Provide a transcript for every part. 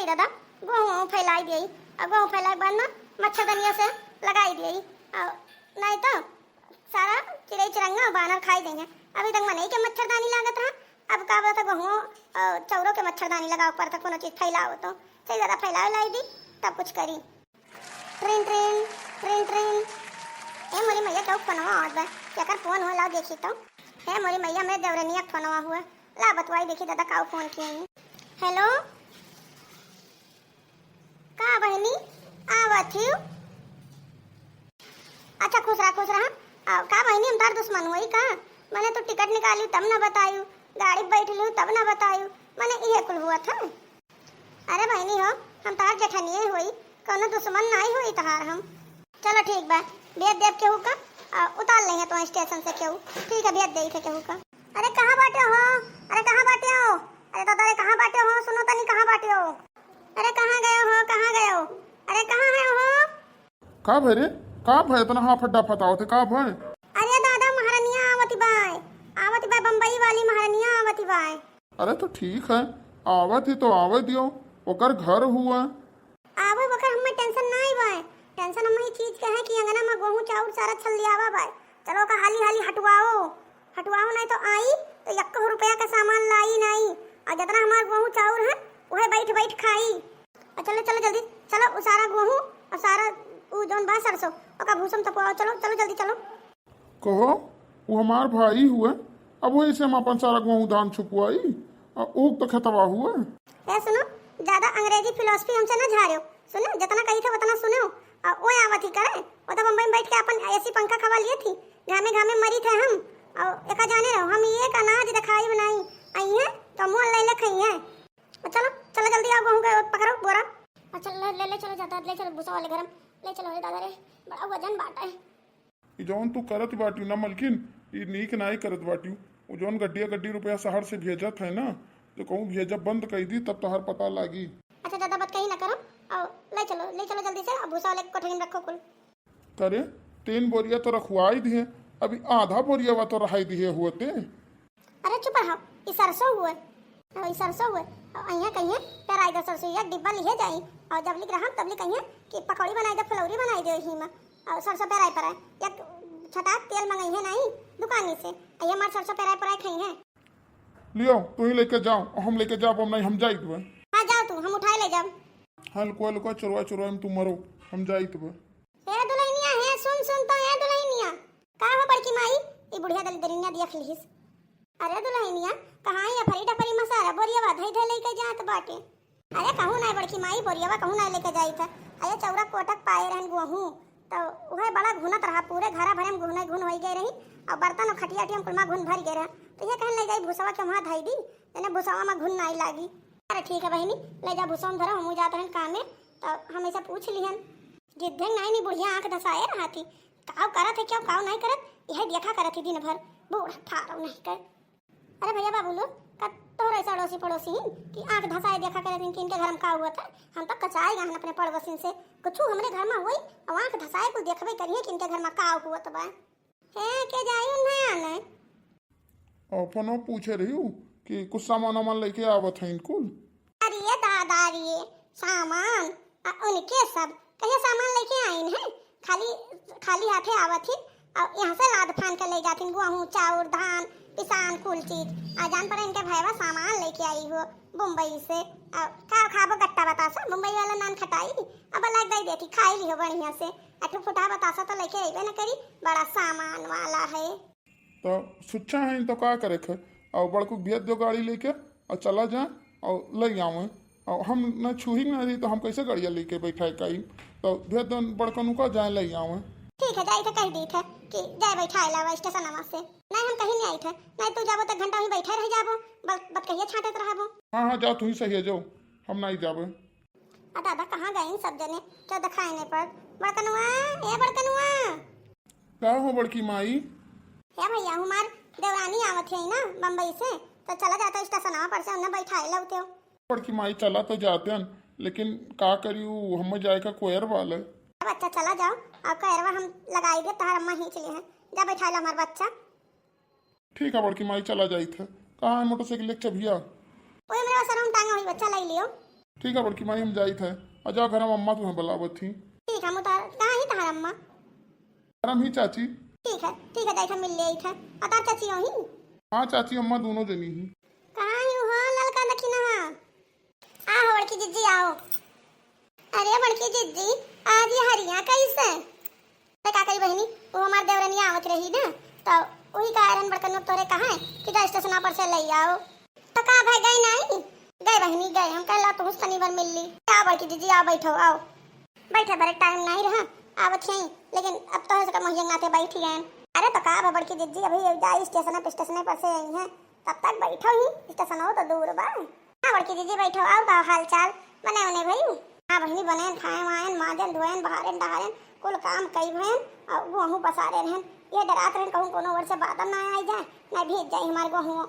ली दादा गेहूँ फैलाई दी और गेहूँ फैलाए बाद ना मच्छरदानियों से लगाई दी और नहीं तो सारा चिड़ै चिरंगा बानर खाई देंगे। अभी तक मने के मच्छरदानी लागत रहा, अब का बोला था गेहूँ चौरों के मच्छरदानी लगाओ पर तक कोनो चीज फैलाओ तो सही ज़्यादा फैलाओ लाई दी तब कुछ करी। ट्रेन ट्रेन ट्रेन ट्रेन ए मोरी मैया तो फोनवा आवत बा केकर फोन हो ला देखी तो हे मोरी मैया मेरे देवरनिया फोनवा हुआ ला बतवाई देखी दादा काऊ फोन किए। हेलो का बहनी आवत ही अच्छा खुश रहा का बहनी हम तार दुश्मन हुई का मैंने तो टिकट निकाली तब ना बतायू गाड़ी बैठ लू तब ना बतायू मैंने ये कुल हुआ था। अरे बहनी हो हम तार जेठनिए हुई कोनो दुश्मन नहीं हुई तहार हम। चलो ठीक बा भेज देव केहू का उतार लेंगे तो स्टेशन से केहू ठीक है भेज दे थे केहू का। अरे कहाँ बाटे हो अरे कहाँ बाटे हो अरे तो अरे कहाँ बाटे हो सुनो तनी कहाँ बाटे हो अरे कहाँ गए हो अरे कहाँ है हो का भरे का भय इतना हाँ फड्डा फताओ थे का भय। अरे दादा महारानिया आवती बाय बम्बई वाली महारानिया आवती बाय। अरे तो ठीक है आवत ही तो आवे दियो ओकर घर हुआ आवे बकर हमें टेंशन नहीं बाय टेंशन हमें चीज के है कि अंगना में गेहूं चाउर सारा छल लियावा बाय। चलो का हाली हटवाओ नहीं तो आई तो 1 रुपया का सामान लाई नहीं और जितना हमारा गेहूं चाउर है वह बैठ खाई। और चलो जल्दी चलो वो सारा गेहूं और सारा वो जोन बा सरसों ओका भूसम तपवाओ चलो जल्दी चलो। कहो वो हमार भाई हुए अब वही से हम अपन सारा गेहूं धान छुपवाई और ऊक तो खतवा हुआ। ए सुनो ज्यादा अंग्रेजी फिलोसफी हमसे ना झाड़ियो सुनो जितना कही था उतना सुनो और वो आवत ही करे वो तो बम्बई में बैठ के अपन ऐसी पंखा खवा लिए थी घामे मरी थे हम और एका जाने रहो हम ये अनाज दिखाई बनाई आई है तो मोल ले खई है। चलो जल्दी आओ गेहूं का पकड़ो बोरा और चलो ले चलो जाता ले चलो भूसा वाले घर ले चलो दादा रे बड़ा वजन बाटा है। जौन तू करत बाटी ना मलकिन ये नीक नाई करत बाटी वो जौन गड्डी रुपया शहर से भेजत है ना तो कहूँ भेजब बंद कर दी तब तोहर पता लागी। अच्छा दादा बात कहीं ना करो और ले चलो जल्दी से भूसा वाले कोठरी में रखो कुल। करे 3 बोरिया तो रखवाई दिए अभी आधा बोरिया वा तो रहाई दिए हुए थे। अरे चुप रहो ये सरसों हुए और अहिया कहिए पेराई दो सरसों एक डिब्बा लिए जाई और जब लिख रहा तब लिख कहिए कि पकौड़ी बनाई दो फुलौरी बनाई दो ही में और सरसों पेराई पर एक छटा तेल मंगाई है नहीं दुकानी से अहिया हमार सरसों पेराई पर खाई है। लियो तू ही लेके जाओ और हम लेके जाओ नहीं हम जाई तो हाँ जाओ तू हम उठाए ले जाओ। हाँ लुका चुरवा में तू मरो हम जाई तो ए दुल्हनिया है सुन तो है दुल्हनिया का हो बड़की माई ये बुढ़िया दलिदरिया देख लीस। अरे दुल्हनिया कहाँ ये फरी मसाला बोरियावा धई लेके जात बाटे। अरे कहूँ ना बड़की माई बोरियावा कहूँ ना लेके जाई था अरे चौरा कोटक पाए रहन गेहूं तो वह बड़ा घुनत रहा पूरे घरा भरे में घुन हो गए रही और बर्तन और खटिया टिया कुलमा घुन भर गए रहा तो ये कहने ले जाई भूसवा के वहाँ धई दी यानी भूसवा में घुन नहीं लागी। अरे ठीक है बहनी ले जा भूसवा में धरो हम जाते हैं काम में तो हम ऐसा पूछ लिहन गिद्धे नहीं बुढ़िया आँख धसाए रहा थी काव करत है क्यों काव नहीं करत यह देखा करत थी दिन भर बूढ़ा ठाड़ो नहीं कर। अरे भैया बाबू लोग तोहर ऐसा अड़ोसी पड़ोसी कि आँख धसाए देखा करत कि इनके घर में का हुआ था हम तो कचाए गहन अपने पड़ोसिन से कुछ हमरे घर में हुई और आँख धसाए कुछ देखबे करिए कि इनके घर में का हुआ तो बा है के जाई नहीं आने अपनो पूछे रही हूँ कि कुछ सामान लेके आवत है इनको। अरे दादा रे सामान उनके सब कहीं सामान लेके आइन है खाली हाथे आवत ही और यहाँ से लाद फान के ले जाती गेहूँ चाउर धान किसान कुल चीज आ जान पर इनके भैया सामान लेके आई हो मुंबई से का खाबो गट्टा बतासा मुंबई वाला नान खटाई अब लग गई देती खाई ली हो बढ़िया से अठू फुटा बतासा तो लेके आईबे न करी बड़ा सामान वाला है तो सुच्छा है तो का करे खे और बड़को भेज दो गाड़ी लेके और चला जाए और ले आवे और हम न छुही न रही तो हम कैसे गाड़िया लेके बैठा कहीं तो भेज दो बड़कन को जाए ले आवे। ठीक है जाई थे कह दी थे कि जाए बैठा लावा स्टेशन से नहीं हम कहीं नहीं आई थे नहीं तू जाबो तो घंटा ही बैठे रह जाबो बत कहिए छाटत रहबो। हाँ जा तू ही सही है जाओ हम नहीं जाबे। दादा कहाँ गए सब जने क्या दिखाने पर बड़कनुआ का हो बड़की माई क्या भैया हमार देवरानी आवत है ना बम्बई से तो चला जाता स्टेशन पर से उन्हें बैठाए लौटे हो। बड़की माई चला तो जाते हैं लेकिन का करियो हम जाएगा कोयर वाले बच्चा चला जाओ और कहरवा हम लगाई दे तार अम्मा ही चले हैं जा बैठा लो हमारा बच्चा। ठीक है बड़की माई चला जाई थे कहाँ है मोटरसाइकिल लेके भैया ओए मेरा सर हम टांगा हुई बच्चा ले लियो। ठीक है बड़की माई हम जाई थे और जा घर अम्मा तुम्हें बुलावत थी। ठीक है मुतार कहाँ ही तहार अम्मा? हम ही चाची। ठीक है जाइए मिल ले थे अतार चाची वही। हाँ चाची अम्मा दोनों जनी ही। कहाँ ही हो ललका दखी ना आओ बड़की जिज्जी आओ। अरे बड़की जिज्जी आज ये हरिया कैसे का कही बहनी वो हमार देवरनिया आवत रही ना तो वही कारण बड़कन तोरे कहा है कि जा स्टेशन पर से ले आओ तो का भाई गए नहीं गए बहनी गए हम कहला तो तनी बार मिल ली। आओ बड़की दीदी आओ बैठो आओ बैठे बड़े टाइम नहीं रहा आवत है लेकिन अब तो है महिंगा थे बैठ गए। अरे तो का बड़की दीदी अभी जाई स्टेशन पर से आई है तब तक बैठो ही स्टेशन हो तो दूर बा। हाँ बड़की दीदी बैठो आओ का हाल चाल बने उन्हें भाई। हाँ बहनी बने खाए वायन माजन धोयन बहारन डहारन कुल काम कई भयन और गेहूँ पसारे रहन ये डरात रहन कहूँ कोनो वर्ष बादल ना आई जाए ना भीज जाए हमारे गेहूँ।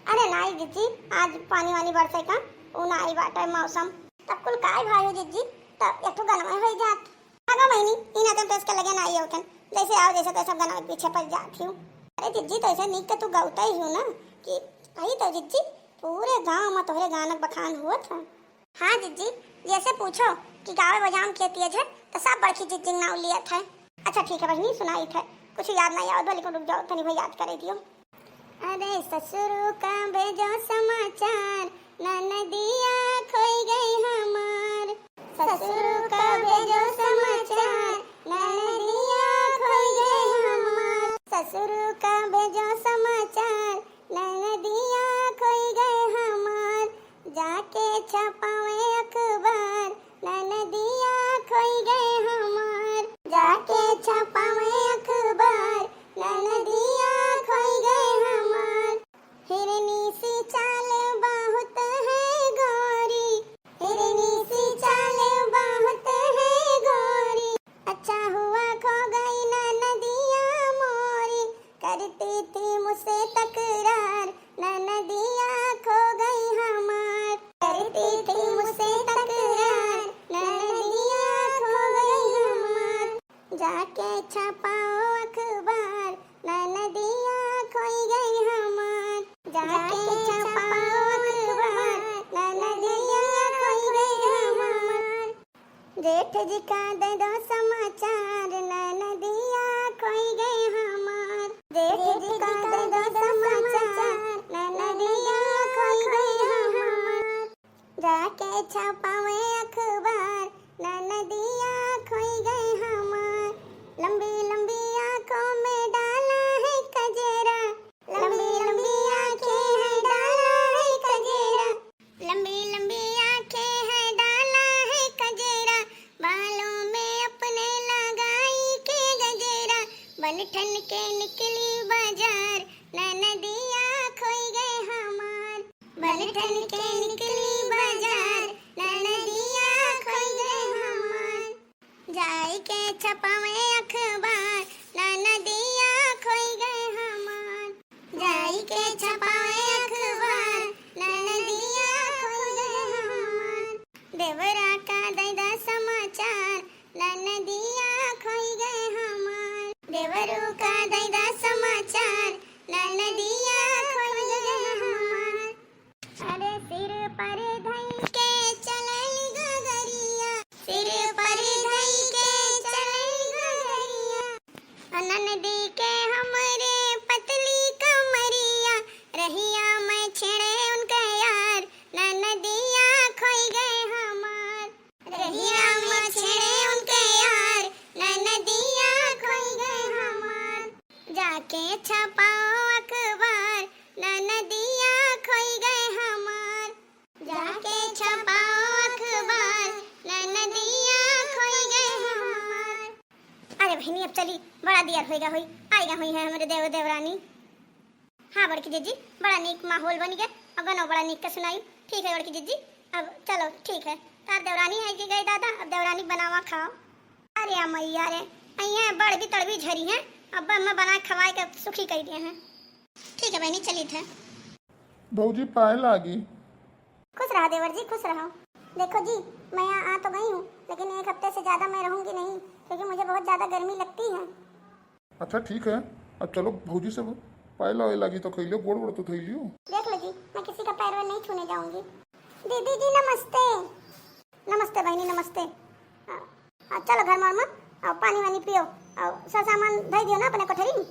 अरे नाई जिज्जी आज पानी वानी बरसे का ऊ ना आई बाटे मौसम तब कुल काय भाई जिज्जी तब एक तो गनवा हो जात आगा महीनी इना तो इसके लगे ना आई होतन जैसे आओ जैसे तो सब गनवा पीछे पड़ जाती हूँ। अरे जिज्जी तो ऐसे नीक के तू गाउता ही हूँ ना कि भाई तो जिज्जी पूरे गांव में तोहरे गानक बखान हुआ था। हाँ जिज्जी जैसे पूछो कि गावे बजाम के तेज है तो सब बड़की जिज्जी नाव लिया था। अच्छा ठीक है बहनी सुनाई थे कुछ याद नहीं याद लेकिन रुक जाओ तनी भाई याद करे दियो। अरे ससुर का भेजो समाचार ननदिया खोई गई हमार ससुर का भेजो समाचार ननदिया खोई गई हमार ससुर का भेजो समाचार ननदिया खोई गए हमार जाके छपावे अखबार ननदिया खोई गए हमार जाके छपावे अखबार ननदिया खोई गए हमार हिरनी सी चाल बहुत है गोरी हिरनी सी चाल बहुत है गोरी अच्छा हुआ खो गई ननदिया मोरी करती थी मुझसे तकरार ननदिया खो गई हमार करती थी मुझसे तकरार ननदिया खो गई हमार जाके छपाओ अखबार ननदिया खोई गई हमार जाके छपाओ अखबार ननदिया खोई गई हमार जेठ जी का दे दो समाचार ननदिया खोई गई हमार जेठ जी का दे दो समाचार ननदिया खोई गई हमार जाके छपावे अखबार ननदिया खोई गई हमार लंबी लंबी आंखों में डाला है कजेरा लंबी लंबी आंखें है डाला है कजेरा लंबी लंबी आंखें है डाला है कजेरा बालों में अपने लगाई के गजेरा बन ठन के निकली बाजार ननदिया खोई गए हमार बन ठन के निकली बाजार ननदिया खोई गए हमार जाई के छपावे अखबार ननदिया खोई गए हमार जाई के छपावे अखबार ननदिया खोई गए हमार देवरा का दैदा समाचार ननदिया खोई गए हमार देवरू का दैदा समाचार ननदिया खोई गए हमार अरे सिर पर धई के चलल गगरिया सिर पर धई के चलल गगरिया ननदी के हमरे पतली कमरिया रहिया मैं छेड़े उनके यार ननदिया खोई गए हमार रहिया मैं छेड़े उनके यार ननदिया खोई गए हमार जाके छपाओ अखबार ननदिया खोई गए हमार जाके छपाओ अखबार ननदिया खोई गए हमार। अरे बहनी अब चली बड़ा दियर होएगा हुई आएगा हुई है हमारे देव देवरानी। हाँ बड़की जीजी बड़ा नीक माहौल बन गया अब गाना बड़ा नीक का सुनाई। ठीक है बड़की जीजी अब चलो ठीक है तार देवरानी आई के गई दादा अब देवरानी बनावा खाओ। अरे मैया रे अइया बड़ भी तड़बी झरी है अब मैं बना खवाए के सुखी कह दिए हैं। ठीक है बहनी चली थे भौजी पाए लागी। खुश रहो देवर जी खुश रहो। देखो जी मैं यहाँ आ तो गई हूँ लेकिन एक हफ्ते से ज़्यादा मैं रहूँगी नहीं क्योंकि मुझे बहुत ज़्यादा गर्मी लगती है। अच्छा ठीक है अब चलो भौजी से पाए लाए लागी तो खैलियो गोड़ गोड़ तो थैलियो। देख लो जी मैं किसी का पैर वैर नहीं छूने जाऊँगी। दीदी जी नमस्ते। नमस्ते बहनी नमस्ते। चलो घर में पानी वानी पियो और सब सामान धई दियो ना अपने कोठरी में।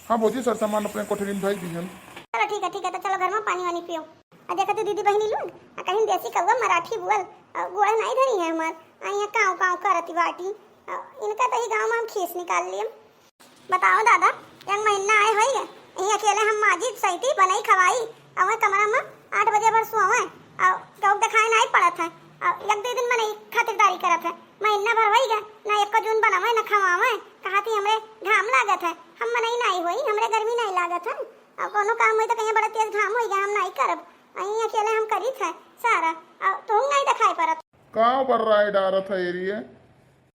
हाँ भौजी सर सामान अपने कोठरी में धई दिहन। चलो ठीक है तो चलो घर में पानी वानी पियो। देखो तो दीदी बहनी लोग कहीं देसी कौवा मराठी बोल गोड़ा नहीं धरी है हमार यहाँ काँव काँव करती बाटी इनका तो ही गाँव में हम खीस निकाल लिए। बताओ दादा एक महीना आए हो गए यहीं अकेले हम माजी सही बनाई खवाई और कमरा में 8 बजे भर सोए और कौक दिखाई नहीं पड़त है और एक दो दिन में नहीं खातिरदारी करत है। महीना भर हो गया ना एक जून बनावे ना खवावे कहा थी हमरे घाम लागत है हम नहीं नहीं हुई हमरे गर्मी नहीं लागत है और कोनो काम हुई तो कहीं बड़ा तेज घाम हो गया हम नहीं करब यहीं अकेले हम करी थे सारा और तुम नहीं दिखाई पड़त कहाँ पर राय डारत है एरिया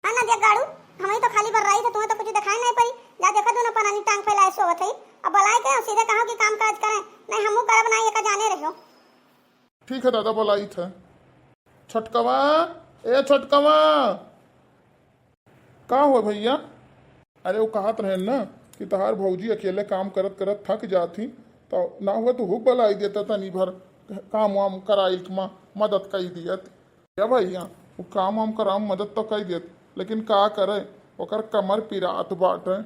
हाँ ना देख गाड़ू हमें तो खाली भर रही थे तुम्हें तो कुछ दिखाई नहीं पड़ी जा देखो दोनों परानी टांग फैलाए सोवत है अब बुलाए के सीधे कहो कि काम काज करें नहीं हमू करब नहीं एक जाने रहो। ठीक है दादा बुलाई था। छटकवा ए छटकवा का हो भैया। अरे वो कहत रहे ना कि तहार भौजी अकेले काम करत करत थक जाती तो ना हुआ तो हुक बुलाई देता तनी भर काम वाम कराइल में मदद कई दियत या भैया वो काम वाम कराम मदद तो कई दियत लेकिन का करे ओकर कमर पिरात बाटे।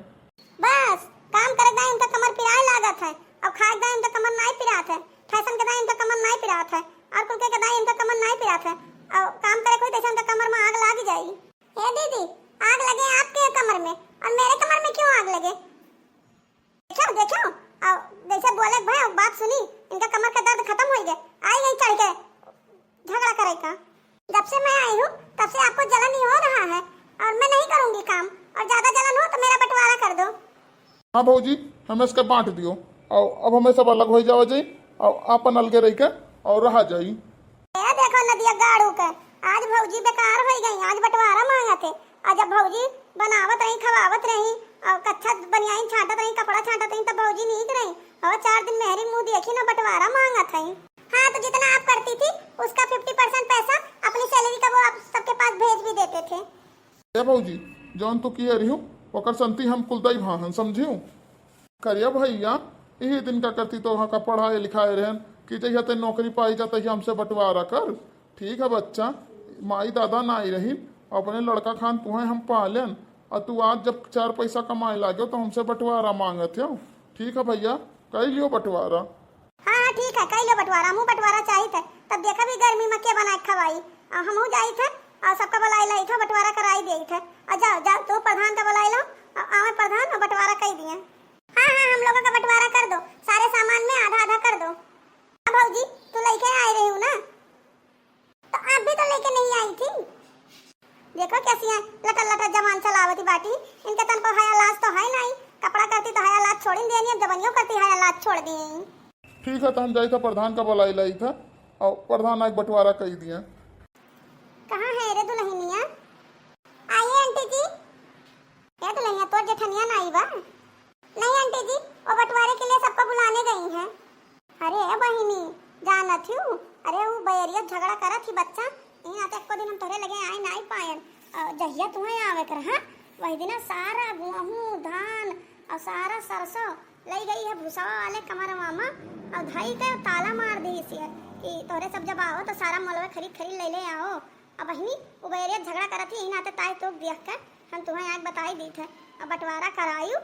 बस काम करे दाई उनका कमर पिराए लागत है और खाए दाई उनका कमर नहीं पिरात है फैशन के दाई उनका कमर नहीं पिरात है और कुल के दाई उनका कमर नहीं पिरात है और काम करे कोई तो उनका कमर में आग लग जाएगी। हे दीदी आग लगे आपके कमर में और मेरे कमर में क्यों आग लगे। देखो देखो और जैसे बोले भाई बात सुनी इनका कमर का दर्द खत्म हो गया आई गई चढ़ के झगड़ा करेगा। जब से मैं आई हूँ तब से आपको जलन ही हो रहा है और मैं नहीं करूंगी काम और ज्यादा जलन हो तो मेरा बंटवारा कर दो। हाँ भौजी हमें इसके बांट दियो और अब हमें सब अलग हो जाओ जाई और अपन अलगे रह के और रहा जाई। ये देखो नदिया गाड़ू के आज भौजी बेकार हो गई आज बंटवारा मांगा थे और जब भौजी बनावत रही खवावत रही और कच्छा बनियाई छाटत रही कपड़ा छाटत रही तब भौजी नींद रही और 4 दिन मेहरी मुंह देखी ना बंटवारा मांगा था। हाँ तो जितना आप करती थी उसका 50% पैसा अपनी सैलरी का वो आप सबके पास भेज भी देते थे। ए भौजी जौन तो किए रही ओकर संति हम कुलदाई भाहन समझियो करिया भैया यही दिन का करती तो वहाँ का पढ़ाए लिखाए रहन कि जहिया ते नौकरी पाई जाता ही हमसे बंटवारा कर। ठीक है बच्चा माई दादा ना आई रही अपने लड़का खान तुम्हें हम पालन और तू आज जब 4 पैसा कमाए लागे तो हमसे बंटवारा मांगत हो। ठीक है भैया कह लियो बंटवारा। हाँ ठीक है कह लो बंटवारा मुँह बंटवारा चाहिए थे तब देखा भी गर्मी में के बनाए खवाई और हम जाई थे और सबका बुलाई लाई था बंटवारा कराई दी थे और जाओ जाओ तो प्रधान का बुलाई लो आवे प्रधान और बंटवारा कह दिए। हाँ हम लोगों का बंटवारा कर दो सारे सामान में आधा आधा कर दो। अब भौजी तू लेके आई रही हूँ ना तो आप भी तो लेके नहीं आई थी। देखो कैसी है लटर लटर जवान चलावती बाटी इनके तन पर हया लाज तो है नहीं कपड़ा करती तो हया लाज छोड़ी देनी अब जबनियों करती हया लाज छोड़ दी। ठीक है तो हम जाई था प्रधान का बुलाई लाई था और प्रधान आज बंटवारा कही दिया। कहाँ है रे दुल्हनिया आइए आंटी जी। क्या दुल्हनिया तो जेठनिया ना आई बा। नहीं आंटी जी वो बंटवारे के लिए सबको बुलाने गई हैं। अरे बहिनी जाना थी अरे वो बैरिया झगड़ा करा थी बच्चा इन आते को दिन हम तोरे लगे आई नहीं पायन जहिया तुम्हें आवे कर हाँ वही दिन सारा गेहूं धान और सारा सरसों लई गई है भूसावा वाले कमर मामा और धाई के ताला मार दी इसे कि तोरे सब जब आओ तो सारा मलवे खरीद खरीद ले आओ। अब बहिनी वो बैरिया झगड़ा करा थी इन आते ताई तो देख कर हम तुम्हें आज बताई दी थे अब बंटवारा करायू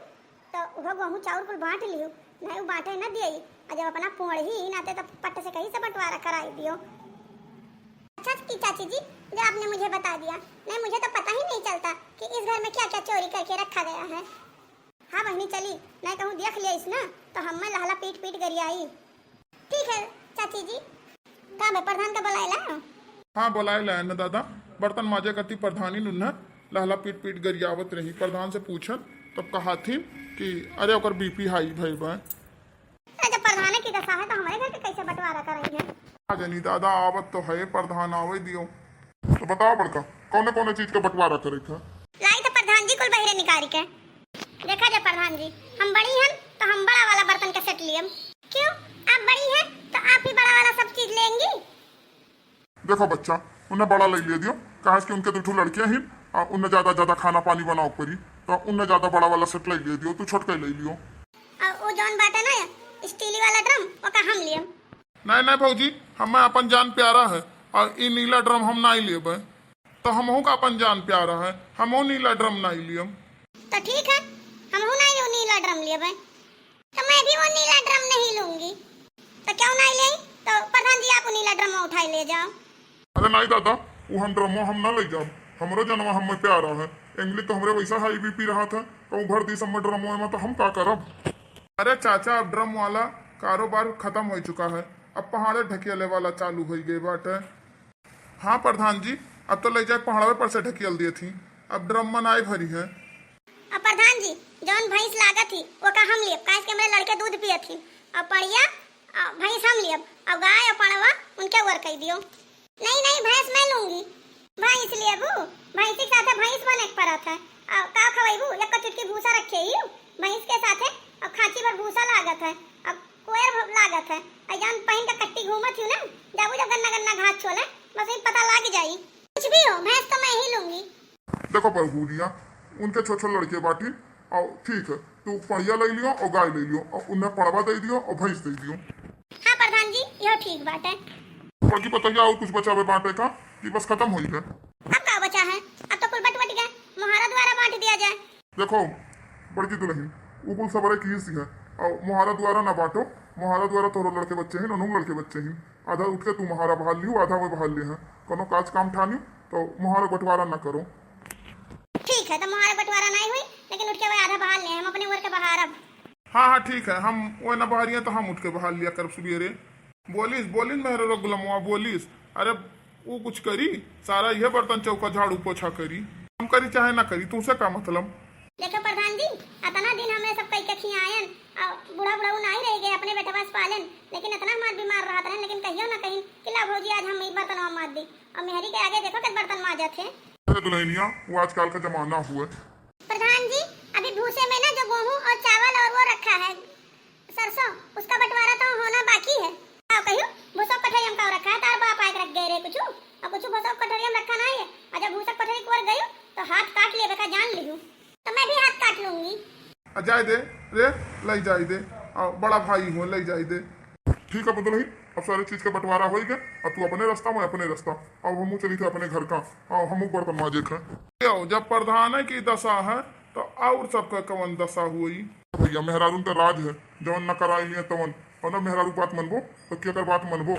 तो वो गेहूं चाउर कुल बांट लियो नहीं वो बांटे न दिए और जब अपना पोड़ ही नाते तो पट्टे से कहीं से बंटवारा कराई दियो। अच्छा की चाची जी जो आपने मुझे बता दिया नहीं मुझे तो पता ही नहीं चलता कि इस घर में क्या क्या चोरी करके रखा गया है। हाँ बहनी चली नहीं कहूँ देख लिया इस ना तो हम में लहला पीट पीट करी आई। ठीक है चाची जी का मैं प्रधान का बुलाएला। हाँ बुलाए लाए न दादा बर्तन माजे करती प्रधानी नुन्ना लहला पीट पीट गरियावत रही प्रधान से पूछत तब कहा थी कि अरे ओकर बीपी हाई भई बा। जब प्रधान की दशा है तो हमारे घर के कैसे बंटवारा करेंगे। हाँ जनी दादा आवत तो है प्रधान आवे दियो तो बताओ बड़का कौन कौन चीज का बंटवारा करे था। लाई तो प्रधान जी कुल बहिरे निकाल के देखा जब प्रधान जी हम बड़ी हैं तो हम बड़ा वाला बर्तन का सेट लिए क्यों आप बड़ी हैं तो आप ही बड़ा वाला सब चीज लेंगी। देखो बच्चा उन्हें बड़ा ले लिया दियो कहा कि उनके दो लड़कियां ही उन्हें ज्यादा खाना पानी बनाओ परी तो उन्हें ज्यादा बड़ा वाला सेट ले दियो तू छोटका ले लियो। और वो जॉन बाटा ना स्टीली वाला ड्रम वो का हम लिए नहीं नहीं भौजी, हमें अपन जान प्यारा है और ई नीला ड्रम हम नहीं लेब, तो हमहू का अपन जान प्यारा है, हमहू नीला ड्रम नहीं लियम। तो ठीक है, हम हूँ नहीं वो नीला ड्रम लिए भाई, तो मैं भी वो नीला ड्रम नहीं लूंगी। तो क्यों नहीं ले? तो प्रधान जी आप वो नीला ड्रम उठाई ले जाओ। अरे नहीं दादा, वो हम ड्रमो हम ना ले जाब, हमरो जनवा हमें प्यारा है। इंग्लिश तो हमरे वैसा हाई बीपी रहा था, कहूँ भर दी सब में ड्रमो में, तो हम का करब। अरे चाचा, अब ड्रम वाला कारोबार खत्म हो चुका है, अब पहाड़े ढकेले वाला चालू हो गए बाटे। हाँ प्रधान जी, अब तो ले जाके पहाड़वे पर से ढकेल दिए थी, अब ड्रम मनाई भरी है। अब प्रधान जी जौन भैंस लागत थी वो का हम लियब, काहे के मेरे लड़के दूध पिए थी। अब पड़िया भैंस हम लियब, अब गाय और पड़वा उनके वर कह दियो। नहीं नहीं, भैंस मैं लूंगी, भैंस लियबू, भैंस के साथ भैंस बने पड़ा था। अब का खवाइबू, एक चुटकी भूसा रखे ही भैंस के साथ है, अब खांची भर भूसा लागत है, अब कोयर लागत है। जौन पहन के कट्टी घूमत हूँ ना, जाबू जब गन्ना गन्ना घास छोले, बस ही पता लग जाई। कुछ भी हो, भैंस तो मैं ही लूंगी। देखो बहूरिया, उनके छोटे लड़के बाटी, और ठीक है तू पढ़िया ले लियो और गाय ले लियो, और उन्हें पड़वा दे दियो और भैंस दे दियो। हाँ प्रधान जी, यह ठीक बात है। बाकी बताइए और कुछ बचा हुआ बांटे का कि बस खत्म हो गया? अब क्या बचा है? अब तो कुल बट गए, मुहारा द्वारा बांट दिया जाए। देखो बड़की दुल्हन, वो कुल सबरे की सी है, और मुहारा द्वारा ना बांटो। मुहारा द्वारा तोरो लड़के बच्चे हैं, ननू लड़के बच्चे हैं, आधा उठ के तू मुहारा बहाल लियो, आधा वो बहाल लिए हैं। कोनो काज काम ठानियो तो मुहारा बंटवारा ना करो। ठीक है, तो मुहारा बंटवारा नहीं हुई, लेकिन उठ के वो आधा बहाल ले, हम अपने ऊपर के बहार अब। हाँ हाँ ठीक है, हम वो ना बहारिया तो हम उठ के बहाल लिया कर सुबेरे। बोलिस बोलिन मेहर गुलमुआ बोलिस, अरे वो कुछ करी, सारा यह बर्तन चौका झाड़ू पोछा करी, हम करी चाहे ना करी, तुमसे का मतलब। देखो प्रधान जी, इतना दिन हमने सब कई कखी आयन, बूढ़ा बूढ़ा नहीं रह गए अपने बेटे पास पालन, लेकिन इतना हमार बीमार रहा था, लेकिन कहियो ना कहीं कि ला भौजी आज हम एक बर्तन मार दी, और मेहरी के आगे देखो कि बर्तन माजा थे। अरे दुल्हनिया, वो आजकल का जमाना हुआ। प्रधान जी, अभी भूसे में ना जो गेहूं और चावल और वो रखा है सरसों, उसका बंटवारा तो होना बाकी है। आओ कहियो भूसा कठरियम का रखा है, तार बाप आके रख गए रे कुछ, और कुछ भूसा कठरियम रखा नहीं है, और जब भूसा कठरी को गयो तो हाथ काट लिए बेका जान लियो, तो मैं भी हाथ काट लूंगी। जाए दे रे, ले जाए दे, बड़ा भाई हो, ले जाए दे। ठीक है दुल्हन, अब सारे चीज का बंटवारा हो गया, अब तू अपने रास्ता मैं अपने रास्ता, अब हम चली थे अपने घर का, और हम बर्तन माजे खे। जब प्रधान की दशा है तो और सबका कवन दशा हुई। भैया मेहरारू का राज है, जवन न कराई तवन, और न मेहरारू बात मनबो तो क्या बात मनबो।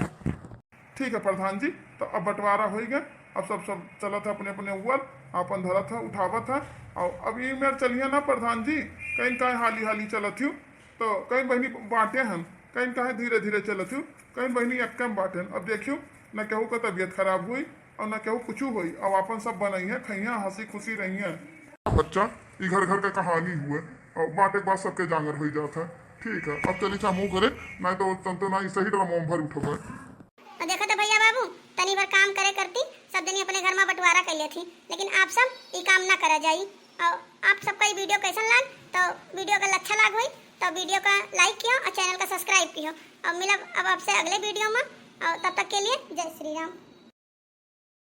ठीक है प्रधान जी, तो अब बंटवारा हो गया, अब सब चला था अपने अपने ऊपर, अपन धरा था उठावा था, और अब ये मेरे चलिए ना प्रधान जी, कहीं कहीं हाली हाली चलत हूँ, तो कहीं बहनी बांटे हम, कहीं कहीं धीरे धीरे चलत हूँ, कहीं बहनी अक्कम बांटे। अब देखियो न केहू का तबीयत खराब हुई और न केहू कुछ हुई, अब अपन सब बनई है, खइया हंसी खुशी रही है। बच्चा ये घर घर का कहानी हुए, और बांटे के बाद सबके जांगर हो जाता है। ठीक है, अब चली चा मुँह करे, नहीं तो ना सही ड्रम भर उठो। देखो तो भैया बाबू, तनी बार काम करे करती, सब दिन अपने घर में बंटवारा कर लेती, लेकिन आप सब ये काम ना करा जाई। और आप सबका ये वीडियो कैसा लगा, तो वीडियो अगर अच्छा लग हुई तो वीडियो का लाइक किया और चैनल का सब्सक्राइब किया, और मिला अब आपसे अगले वीडियो में, और तब तक के लिए जय श्री राम।